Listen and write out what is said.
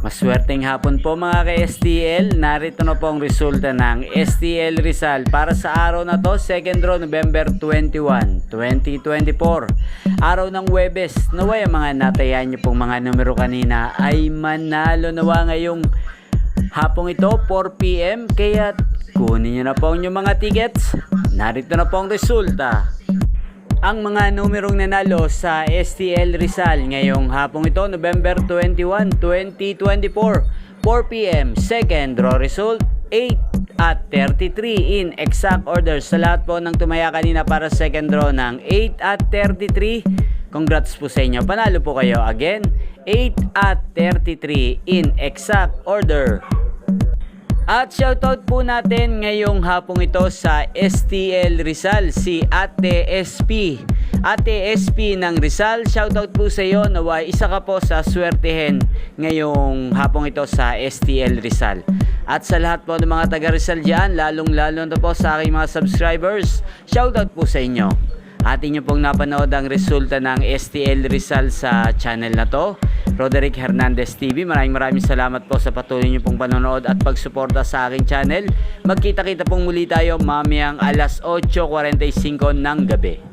Maswerteng hapon po mga ka-STL. Narito na po ang resulta ng STL Rizal para sa araw na to, second draw November 21, 2024. Araw ng Huwebes. Naway ang mga natayan nyo pong mga numero kanina ay manalo nawa ngayong hapong ito 4 PM. Kaya kunin nyo na po ang inyong mga tickets. Narito na po ang resulta. Ang mga numerong nanalo sa STL Rizal ngayong hapong ito, November 21, 2024, 4 PM. Second draw result, 8 at 33 in exact order. Sa lahat po ng tumaya kanina para second draw ng 8 at 33, congrats po sa inyo. Panalo po kayo again, 8 at 33 in exact order. At shoutout po natin ngayong hapong ito sa STL Rizal, si Ate SP. Ate SP ng Rizal, shoutout po sa iyo. Naway isa ka po sa swertihin ngayong hapong ito sa STL Rizal. At sa lahat po ng mga taga Rizal dyan, lalong-lalo na po sa aking mga subscribers, shoutout po sa inyo. Atin nyo pong napanood ang resulta ng STL Rizal sa channel na to, Roderick Hernandez TV. Maraming salamat po sa patuloy nyo pong panonood at pagsuporta sa aking channel. Magkita-kita pong muli tayo mamayang alas 8:45 ng gabi.